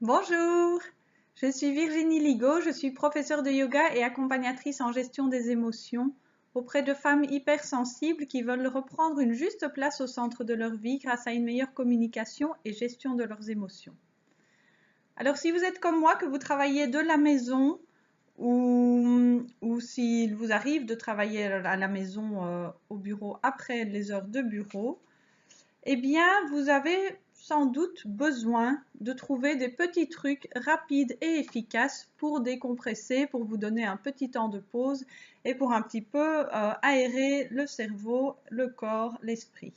Bonjour, je suis Virginie Ligo, je suis professeure de yoga et accompagnatrice en gestion des émotions auprès de femmes hypersensibles qui veulent reprendre une juste place au centre de leur vie grâce à une meilleure communication et gestion de leurs émotions. Alors si vous êtes comme moi, que vous travaillez de la maison ou s'il vous arrive de travailler à la maison au bureau après les heures de bureau, eh bien, vous avez sans doute besoin de trouver des petits trucs rapides et efficaces pour décompresser, pour vous donner un petit temps de pause et pour un petit peu aérer le cerveau, le corps, l'esprit.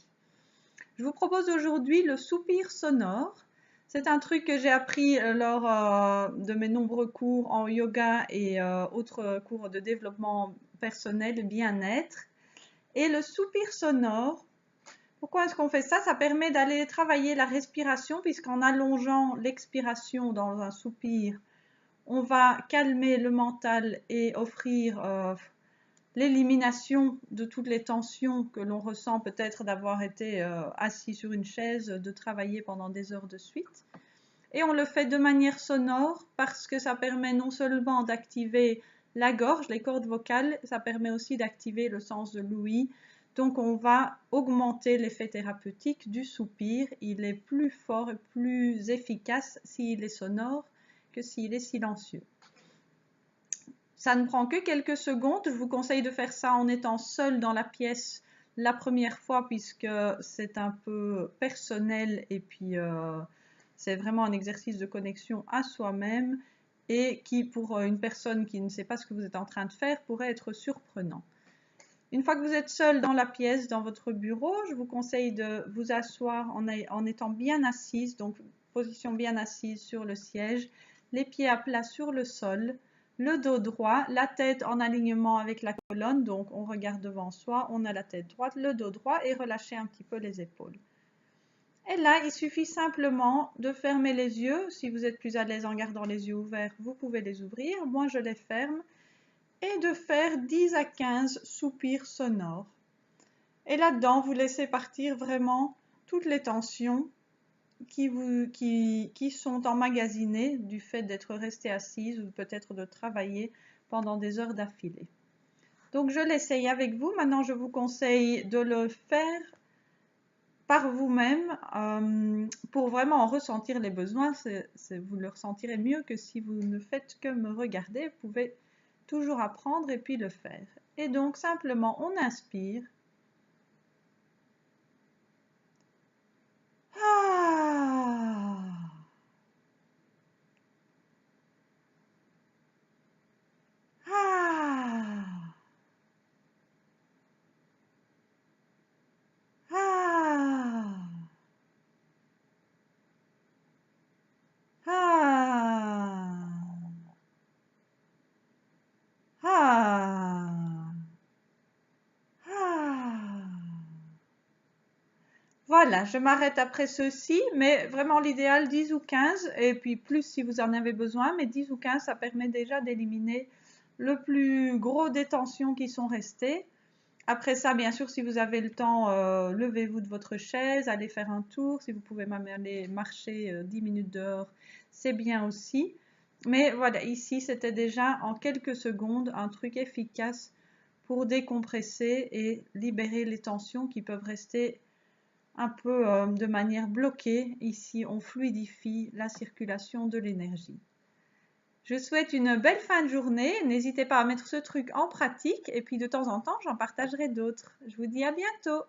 Je vous propose aujourd'hui le soupir sonore. C'est un truc que j'ai appris lors de mes nombreux cours en yoga et autres cours de développement personnel et bien-être. Et le soupir sonore, pourquoi est-ce qu'on fait ça? Ça permet d'aller travailler la respiration, puisqu'en allongeant l'expiration dans un soupir, on va calmer le mental et offrir l'élimination de toutes les tensions que l'on ressent peut-être d'avoir été assis sur une chaise, de travailler pendant des heures de suite. Et on le fait de manière sonore parce que ça permet non seulement d'activer la gorge, les cordes vocales, ça permet aussi d'activer le sens de l'ouïe. Donc on va augmenter l'effet thérapeutique du soupir. Il est plus fort et plus efficace s'il est sonore que s'il est silencieux. Ça ne prend que quelques secondes. Je vous conseille de faire ça en étant seul dans la pièce la première fois puisque c'est un peu personnel et puis c'est vraiment un exercice de connexion à soi-même et qui, pour une personne qui ne sait pas ce que vous êtes en train de faire, pourrait être surprenant. Une fois que vous êtes seul dans la pièce, dans votre bureau, je vous conseille de vous asseoir en étant bien assise, donc position bien assise sur le siège, les pieds à plat sur le sol, le dos droit, la tête en alignement avec la colonne, donc on regarde devant soi, on a la tête droite, le dos droit et relâchez un petit peu les épaules. Et là, il suffit simplement de fermer les yeux. Si vous êtes plus à l'aise en gardant les yeux ouverts, vous pouvez les ouvrir. Moi, je les ferme. Et de faire 10 à 15 soupirs sonores. Et là-dedans, vous laissez partir vraiment toutes les tensions qui sont emmagasinées du fait d'être resté assise ou peut-être de travailler pendant des heures d'affilée. Donc je l'essaye avec vous. Maintenant, je vous conseille de le faire par vous-même pour vraiment en ressentir les besoins. Vous le ressentirez mieux que si vous ne faites que me regarder. Vous pouvez toujours apprendre et puis le faire. Et donc simplement on inspire. Ah, ah, ah, ah, ah, ah. Voilà, je m'arrête après ceci, mais vraiment l'idéal 10 ou 15, et puis plus si vous en avez besoin, mais 10 ou 15, ça permet déjà d'éliminer le plus gros des tensions qui sont restées. Après ça, bien sûr, si vous avez le temps, levez-vous de votre chaise, allez faire un tour. Si vous pouvez même aller marcher 10 minutes dehors, c'est bien aussi. Mais voilà, ici, c'était déjà en quelques secondes un truc efficace pour décompresser et libérer les tensions qui peuvent rester un peu de manière bloquée. Ici, on fluidifie la circulation de l'énergie. Je vous souhaite une belle fin de journée. N'hésitez pas à mettre ce truc en pratique et puis de temps en temps, j'en partagerai d'autres. Je vous dis à bientôt.